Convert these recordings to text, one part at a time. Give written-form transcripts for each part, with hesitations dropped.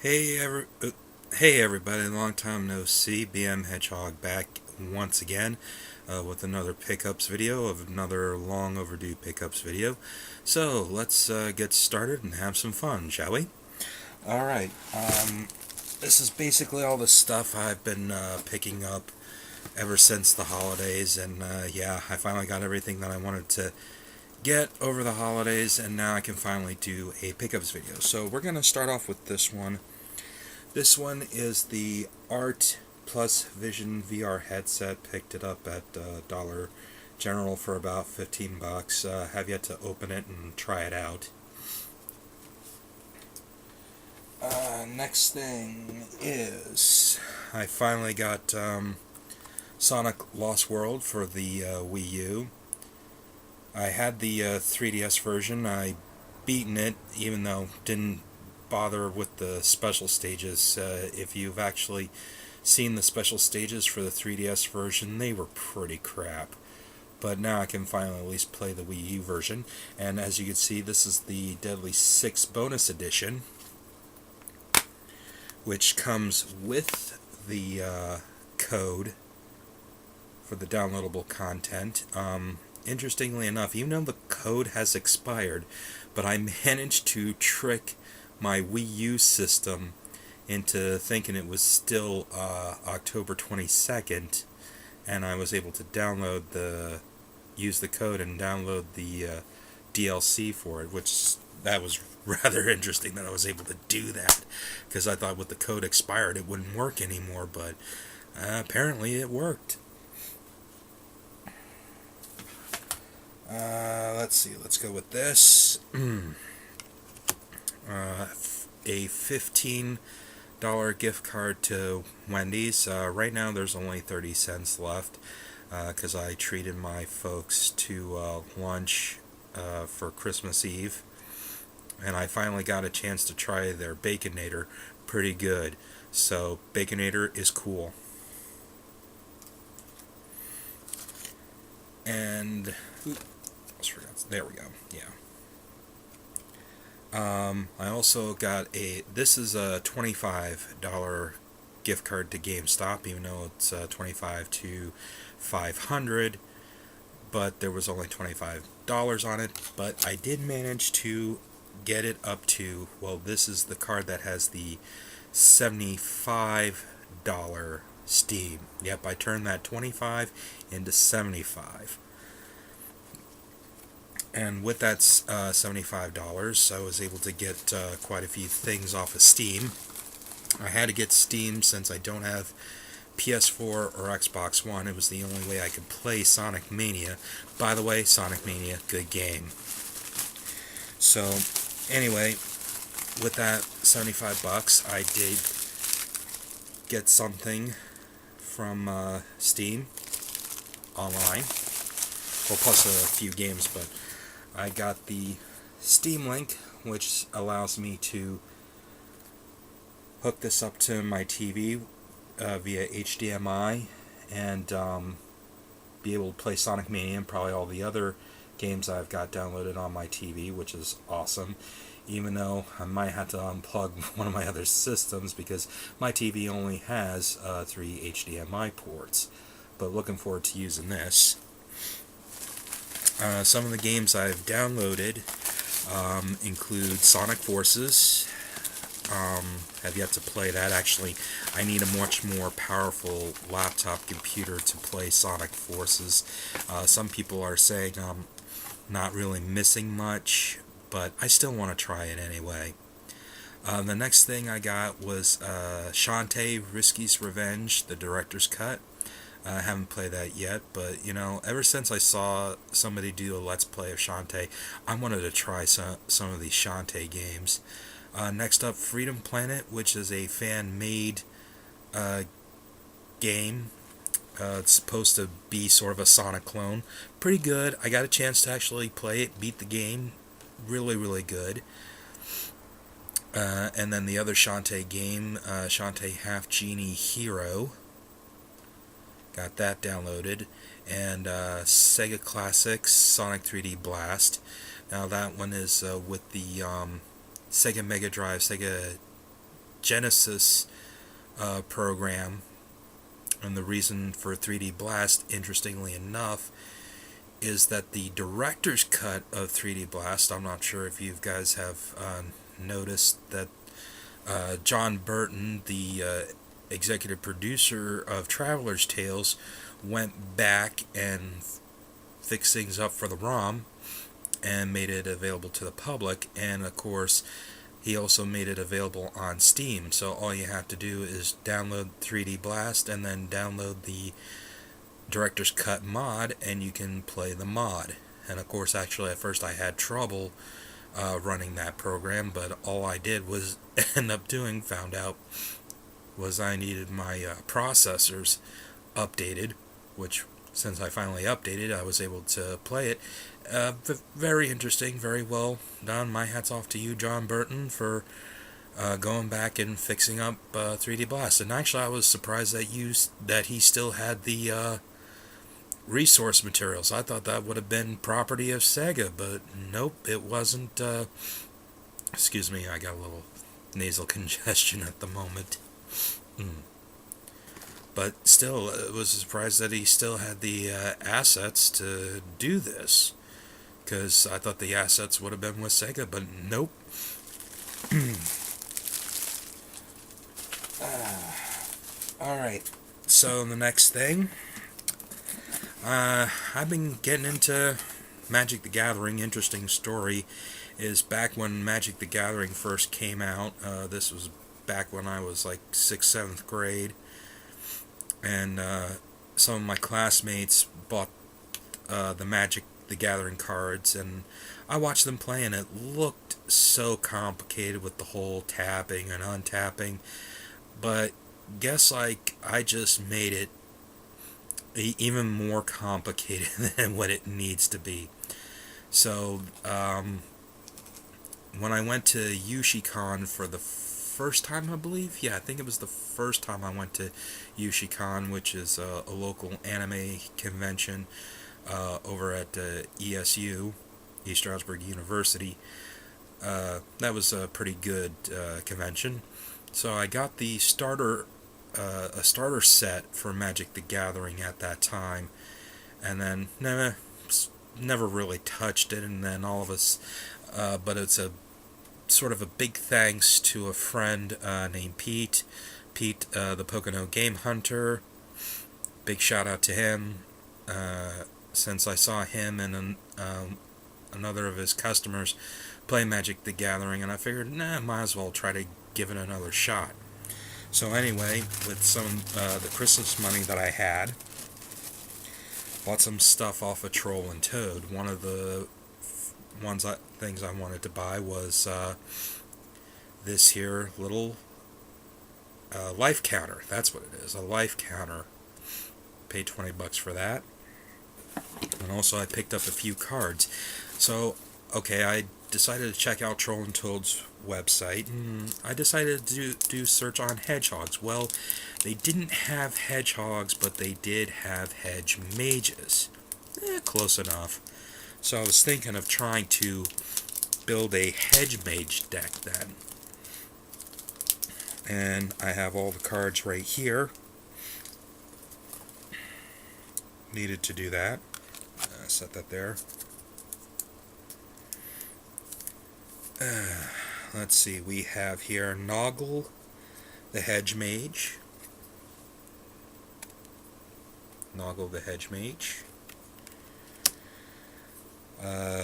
Hey, hey everybody! Long time no see. BM Hedgehog back once again with another pickups video of another long overdue pickups video. So let's get started and have some fun, shall we? All right. This is basically all the stuff I've been picking up ever since the holidays, and yeah, I finally got everything that I wanted to get over the holidays, and now I can finally do a pickups video. So we're gonna start off with this one. This one is the Art Plus Vision VR headset. Picked it up at Dollar General for about 15 bucks. Have yet to open it and try it out. Next thing is I finally got Sonic Lost World for the Wii U. I had the 3DS version. I beaten it, even though didn't bother with the special stages. If you've actually seen the special stages for the 3DS version, they were pretty crap. But now I can finally at least play the Wii U version. And as you can see, this is the Deadly 6 bonus edition, which comes with the code for the downloadable content. Interestingly enough, even though the code has expired, but I managed to trick my Wii U system into thinking it was still October 22nd, and I was able to use the code and download the DLC for it, which that was rather interesting that I was able to do that, because I thought with the code expired it wouldn't work anymore, but apparently it worked. Let's see, let's go with this. A $15 gift card to Wendy's. Right now there's only 30 cents left because I treated my folks to lunch for Christmas Eve. And I finally got a chance to try their Baconator. Pretty good. So Baconator is cool. And there we go. Yeah. I also got this is a $25 gift card to GameStop, even though it's $25 to $500, but there was only $25 on it. But I did manage to get it up to, well, this is the card that has the $75 Steam. Yep, I turned that 25 into 75. And with that $75, I was able to get quite a few things off of Steam. I had to get Steam since I don't have PS4 or Xbox One. It was the only way I could play Sonic Mania. By the way, Sonic Mania, good game. So, anyway, with that 75 bucks, I did get something from Steam online. Well, plus a few games, but I got the Steam Link, which allows me to hook this up to my TV via HDMI and be able to play Sonic Mania and probably all the other games I've got downloaded on my TV, which is awesome. Even though I might have to unplug one of my other systems because my TV only has 3 HDMI ports. But looking forward to using this. Some of the games I've downloaded include Sonic Forces. Have yet to play that. Actually, I need a much more powerful laptop computer to play Sonic Forces. Some people are saying I'm not really missing much, but I still want to try it anyway. The next thing I got was Shantae Risky's Revenge, the director's cut. I haven't played that yet, but you know, ever since I saw somebody do a Let's Play of Shantae, I wanted to try some of these Shantae games. Next up, Freedom Planet, which is a fan-made game. It's supposed to be sort of a Sonic clone. Pretty good. I got a chance to actually play it, beat the game. Really, really good. And then the other Shantae game, Shantae Half Genie Hero. Got that downloaded. And Sega Classics Sonic 3D Blast. Now that one is with the Sega Mega Drive, Sega Genesis program. And the reason for 3D Blast, interestingly enough, is that the director's cut of 3D Blast, I'm not sure if you guys have noticed that John Burton, the executive producer of Traveler's Tales, went back and fixed things up for the ROM and made it available to the public. And of course, he also made it available on Steam. So all you have to do is download 3D Blast and then download the Director's Cut mod, and you can play the mod. And of course, actually, at first I had trouble running that program, but all I did was found out was I needed my processors updated, which since I finally updated, I was able to play it. Very interesting, very well done. My hat's off to you, John Burton, for going back and fixing up 3D Blast. And actually, I was surprised that he still had the resource materials. I thought that would have been property of Sega, but nope, it wasn't. Excuse me, I got a little nasal congestion at the moment. But still, I was surprised that he still had the assets to do this, because I thought the assets would have been with Sega, but nope. Alright, so the next thing, I've been getting into Magic the Gathering. Interesting story is back when Magic the Gathering first came out, this was back when I was like 6th, 7th grade, and some of my classmates bought the Magic the Gathering cards, and I watched them play, and it looked so complicated with the whole tapping and untapping, but guess like I just made it even more complicated than what it needs to be. So when I went to YushiCon for the first time, I believe, yeah, I think it was the first time I went to YushiCon, which is a local anime convention over at ESU, East Stroudsburg University. That was a pretty good convention. So I got the starter set for Magic the Gathering at that time, and then never really touched it. And then all of us, but it's a sort of a big thanks to a friend named Pete, the Pocono Game Hunter. Big shout out to him. Since I saw him and another of his customers play Magic the Gathering, and I figured, might as well try to give it another shot. So anyway, with some the Christmas money that I had, bought some stuff off of Troll and Toad. One of the things I wanted to buy was this here little life counter. That's what it is, a life counter. Paid $20 for that. And also I picked up a few cards. So, okay, I decided to check out Troll and Toad's website, and I decided to do search on hedgehogs. Well, they didn't have hedgehogs, but they did have hedge mages. Close enough. So I was thinking of trying to build a hedge mage deck then. And I have all the cards right here. Needed to do that. Set that there. Let's see, we have here Noggle, the Hedge Mage. Noggle the Hedge Mage.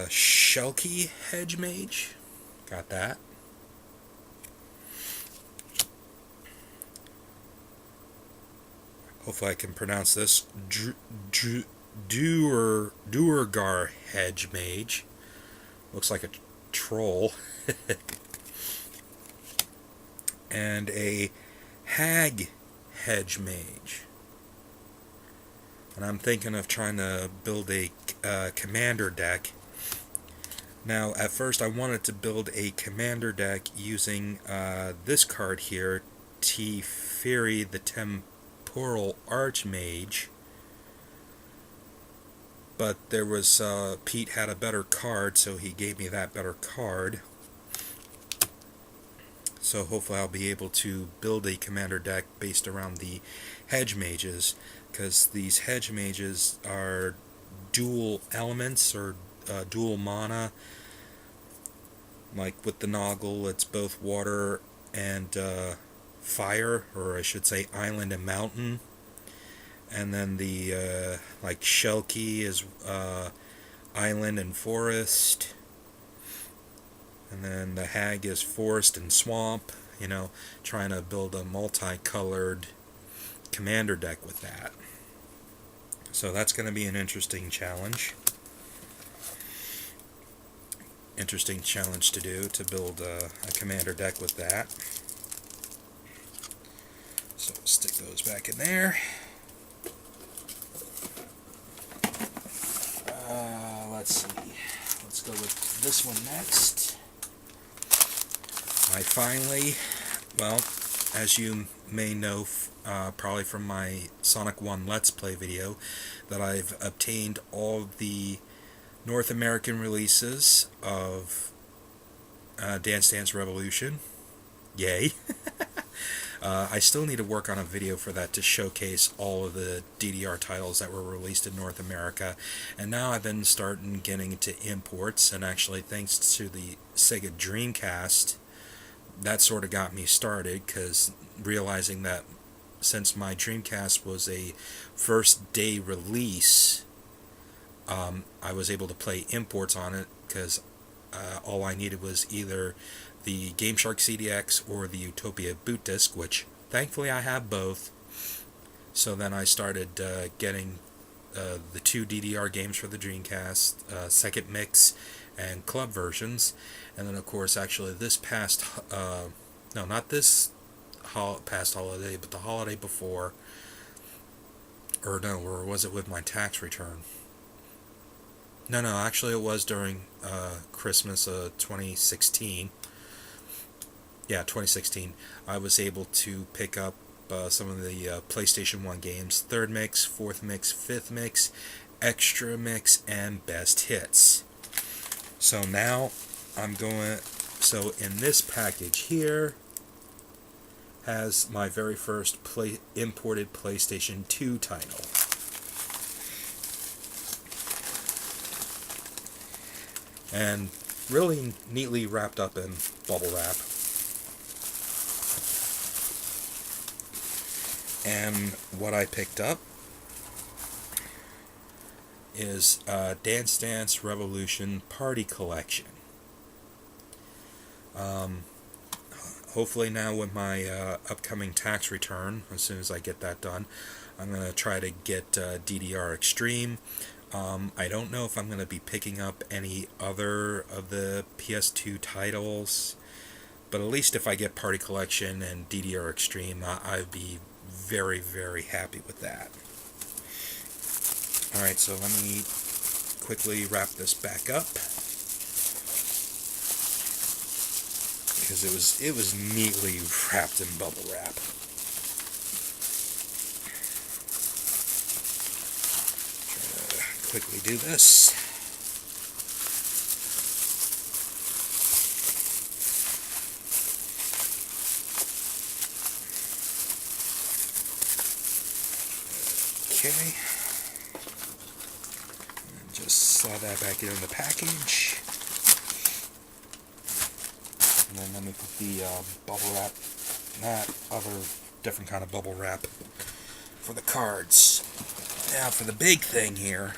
Shelky Hedge Mage. Got that. Hopefully I can pronounce this. Duergar Hedge Mage. Looks like a troll. And a Hag Hedge Mage. And I'm thinking of trying to build a commander deck. Now, at first I wanted to build a commander deck using this card here, Teferi the Temporal Archmage. But there was, Pete had a better card, so he gave me that better card. So hopefully I'll be able to build a commander deck based around the hedge mages, because these hedge mages are dual elements or dual mana. Like with the Noggle, it's both water and fire, or I should say island and mountain. And then the like Shelkey is island and forest. And then the Hag is forest and swamp. You know, trying to build a multicolored commander deck with that. So that's going to be an interesting challenge. Interesting challenge to do, to build a commander deck with that. So we'll stick those back in there. Let's see. Let's go with this one next. I finally, well, as you may know probably from my Sonic 1 Let's Play video, that I've obtained all the North American releases of Dance Dance Revolution. Yay! I still need to work on a video for that to showcase all of the DDR titles that were released in North America. And now I've been starting getting into imports, and actually thanks to the Sega Dreamcast, that sort of got me started, because realizing that since my Dreamcast was a first day release, I was able to play imports on it, because all I needed was either the GameShark CDX or the Utopia boot disc, which thankfully I have both. So then I started getting the two DDR games for the Dreamcast, Second Mix and Club versions. And then of course actually this past, no, not this past holiday, but the holiday before, or no, or was it with my tax return? No, actually it was during Christmas 2016. Yeah, 2016. I was able to pick up some of the PlayStation 1 games, Third Mix, Fourth Mix, Fifth Mix, Extra Mix, and Best Hits. So now I'm going, so in this package here has my very first imported PlayStation 2 title. And really neatly wrapped up in bubble wrap. And what I picked up is Dance Dance Revolution Party Collection. Hopefully now with my upcoming tax return, as soon as I get that done, I'm going to try to get DDR Extreme. I don't know if I'm going to be picking up any other of the PS2 titles, but at least if I get Party Collection and DDR Extreme, I'd be very, very happy with that. Alright, so let me quickly wrap this back up, because it was neatly wrapped in bubble wrap. Quickly do this. Okay. And just slide that back into the package. And then let me put the bubble wrap, that other different kind of bubble wrap for the cards. Now for the big thing here.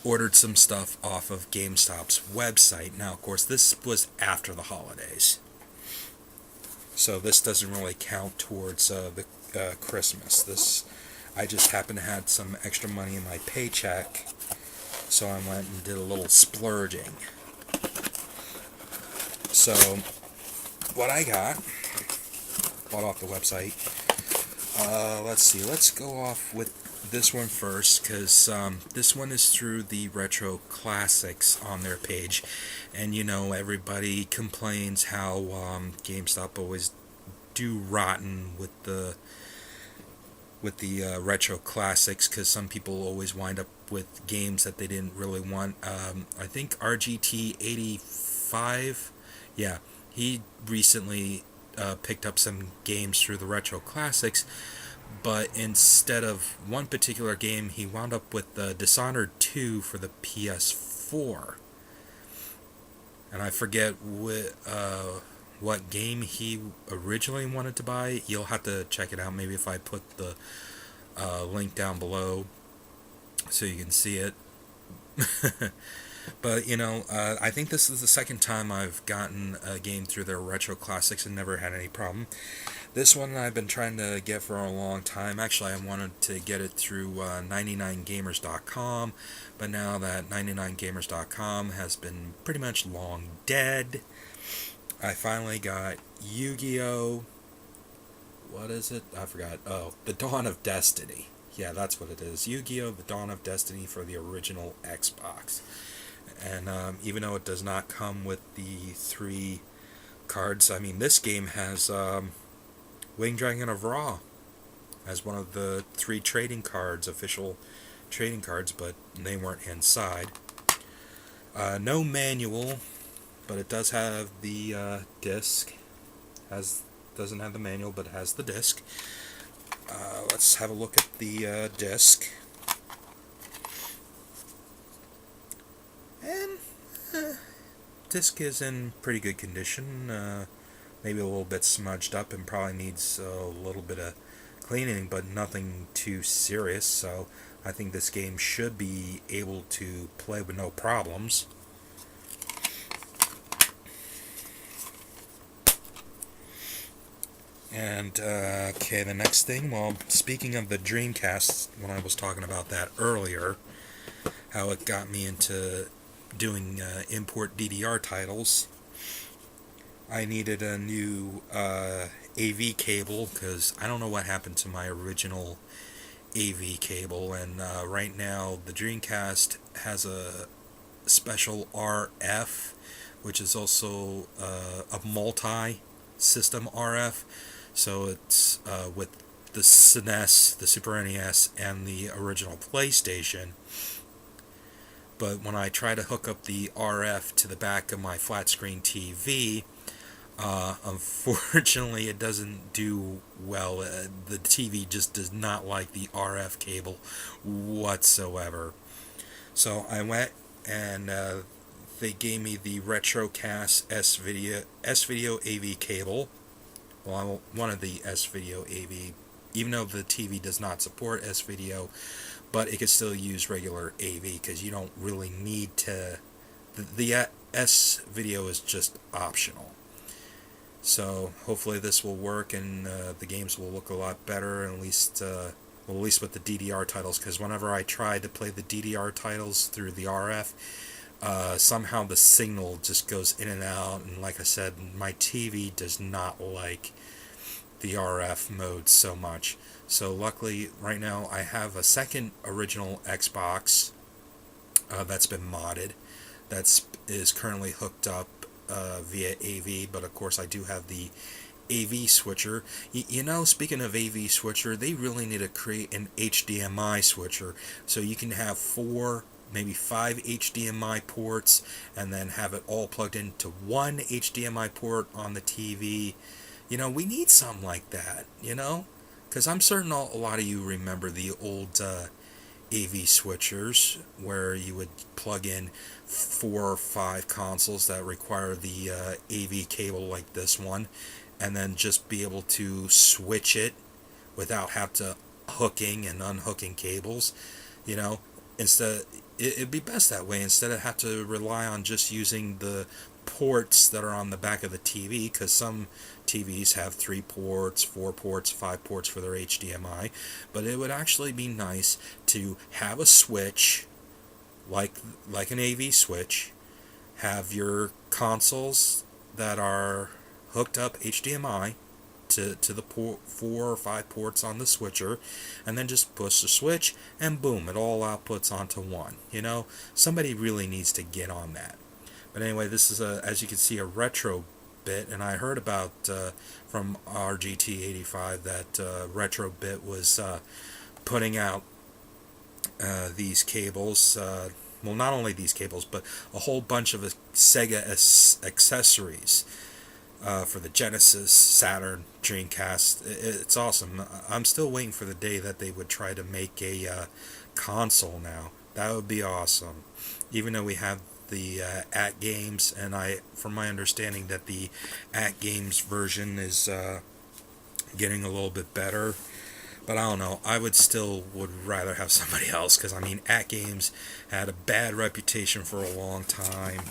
Ordered some stuff off of GameStop's website. Now, of course, this was after the holidays, so this doesn't really count towards the Christmas. This, I just happened to have some extra money in my paycheck, so I went and did a little splurging. So, what I bought off the website. Let's see. Let's go off with this one first, because this one is through the Retro Classics on their page, and you know, everybody complains how GameStop always do rotten with the Retro Classics, because some people always wind up with games that they didn't really want. I think RGT 85, yeah, he recently picked up some games through the Retro Classics, but instead of one particular game, he wound up with Dishonored 2 for the PS4. And I forget what game he originally wanted to buy. You'll have to check it out. Maybe if I put the link down below so you can see it. But, I think this is the second time I've gotten a game through their Retro Classics and never had any problem. This one I've been trying to get for a long time. Actually, I wanted to get it through 99gamers.com, but now that 99gamers.com has been pretty much long dead, I finally got Yu-Gi-Oh! What is it? I forgot. Oh, The Dawn of Destiny. Yeah, that's what it is. Yu-Gi-Oh! The Dawn of Destiny for the original Xbox. And even though it does not come with the 3 cards, I mean, this game has Wing Dragon of Ra as one of the 3 trading cards, official trading cards, but they weren't inside. No manual, but it does have the disc. Doesn't have the manual, but has the disc. Let's have a look at the disc. And disc is in pretty good condition. Maybe a little bit smudged up and probably needs a little bit of cleaning, but nothing too serious. So I think this game should be able to play with no problems. And, okay, the next thing, well, speaking of the Dreamcast, when I was talking about that earlier, how it got me into doing import DDR titles, I needed a new AV cable, because I don't know what happened to my original AV cable, and right now the Dreamcast has a special RF, which is also a multi-system RF. So it's with the SNES, the Super NES, and the original PlayStation. But when I try to hook up the RF to the back of my flat screen TV, unfortunately it doesn't do well. The TV just does not like the RF cable whatsoever. So I went and they gave me the Retrocast S-Video AV cable. Well, one of the S-Video AV, even though the TV does not support S-Video, but it can still use regular AV because you don't really need to. The S-Video is just optional. So hopefully this will work and the games will look a lot better, at least with the DDR titles. Because whenever I tried to play the DDR titles through the RF, somehow the signal just goes in and out, and like I said, my TV does not like the RF mode so much. So luckily right now I have a second original Xbox that's been modded, that is currently hooked up via AV, but of course I do have the AV switcher. Speaking of AV switcher, they really need to create an HDMI switcher so you can have 4, maybe 5 HDMI ports, and then have it all plugged into one HDMI port on the TV. We need something like that, because I'm certain a lot of you remember the old AV switchers where you would plug in 4 or 5 consoles that require the AV cable like this one, and then just be able to switch it without have to hooking and unhooking cables. Instead, it'd be best that way, instead of have to rely on just using the ports that are on the back of the TV, because some TVs have 3 ports, 4 ports, 5 ports for their HDMI. But it would actually be nice to have a switch like an AV switch, have your consoles that are hooked up HDMI to the 4 or 5 ports on the switcher, and then just push the switch and boom, it all outputs onto one. Somebody really needs to get on that. But anyway, this is as you can see, a retro bit, and I heard about from RGT85 that Retro Bit was putting out these cables. Not only these cables, but a whole bunch of Sega accessories. for the Genesis, Saturn, Dreamcast. It's awesome. I'm still waiting for the day that they would try to make a console now. That would be awesome. Even though we have the at games, and from my understanding, that the at games version is getting a little bit better. But I don't know. I would rather have somebody else, because I mean, at games had a bad reputation for a long time.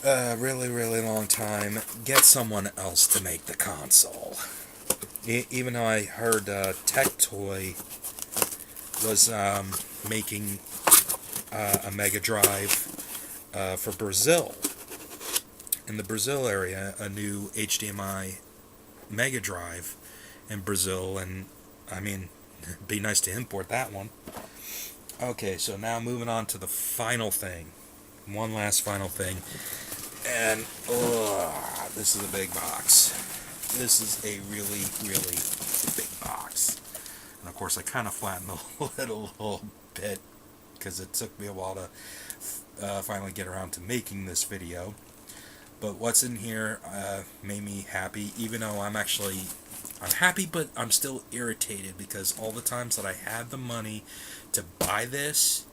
Really, really long time. Get someone else to make the console. Even though I heard Tech Toy was making a Mega Drive for Brazil. In the Brazil area, a new HDMI Mega Drive in Brazil, and I mean, it'd be nice to import that one. Okay, so now moving on to the final thing. One last final thing. And, this is a big box. This is a really, really big box. And of course, I kind of flattened the lid a little bit, because it took me a while to finally get around to making this video. But what's in here made me happy, even though I'm happy, but I'm still irritated, because all the times that I had the money to buy this,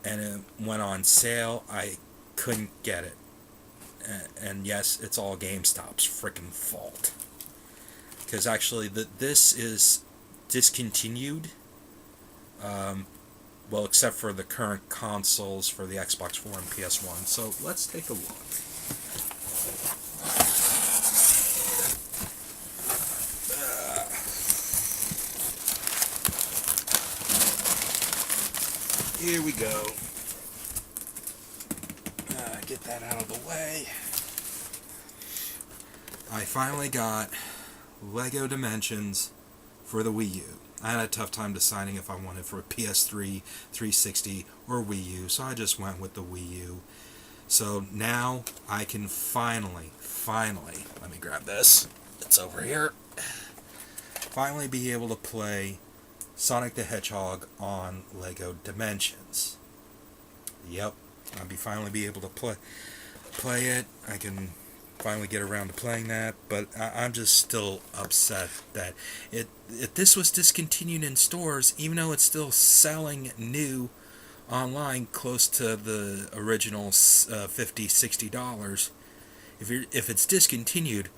and it went on sale, I couldn't get it. And yes, it's all GameStop's freaking fault. Because actually, this is discontinued. Well, except for the current consoles for the Xbox 4 and PS1. So let's take a look. Here we go. Get that out of the way. I finally got Lego Dimensions for the Wii U. I had a tough time deciding if I wanted for a PS3, 360, or Wii U, so I just went with the Wii U. So now I can finally, let me grab this. It's over here. Finally be able to play Sonic the Hedgehog on Lego Dimensions. Yep. I'll finally be able to play it. I can finally get around to playing that, but I'm just still upset that this was discontinued in stores, even though it's still selling new online close to the original $50, $60. If it's discontinued,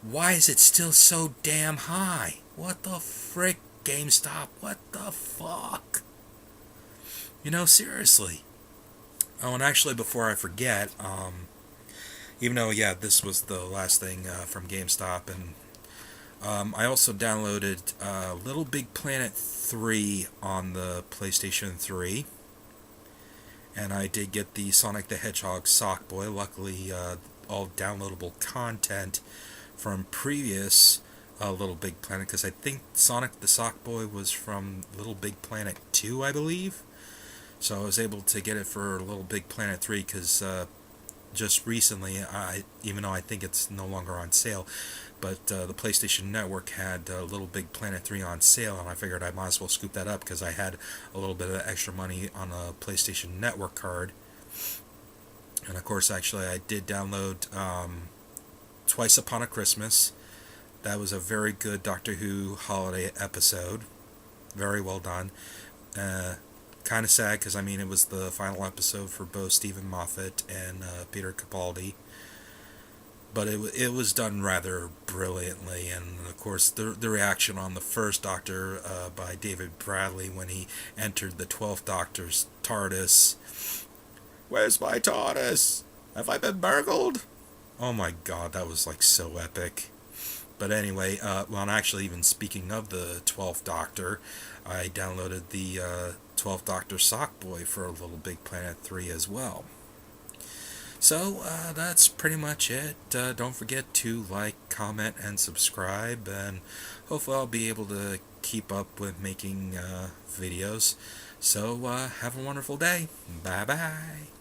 why is it still so damn high? What the frick, GameStop? What the fuck? Seriously. Oh, and actually, before I forget, even though, yeah, this was the last thing from GameStop, and I also downloaded Little Big Planet 3 on the PlayStation 3, and I did get the Sonic the Hedgehog Sockboy. Luckily, all downloadable content from previous Little Big Planet, because I think Sonic the Sockboy was from Little Big Planet 2, I believe. So I was able to get it for Little Big Planet 3, because just recently, even though I think it's no longer on sale, but the PlayStation Network had Little Big Planet 3 on sale, and I figured I might as well scoop that up, because I had a little bit of extra money on a PlayStation Network card. And of course, actually, I did download Twice Upon a Christmas. That was a very good Doctor Who holiday episode. Very well done. Kind of sad, because I mean, it was the final episode for both Stephen Moffat and Peter Capaldi, but it was done rather brilliantly. And of course, the reaction on the first Doctor by David Bradley when he entered the 12th Doctor's TARDIS. Where's my TARDIS? Have I been burgled? Oh my god, that was like so epic. But anyway, well, actually, even speaking of the 12th Doctor, I downloaded the 12th Doctor Sockboy for Little Big Planet 3 as well. So, that's pretty much it. Don't forget to like, comment, and subscribe, and hopefully I'll be able to keep up with making videos. So, have a wonderful day. Bye-bye.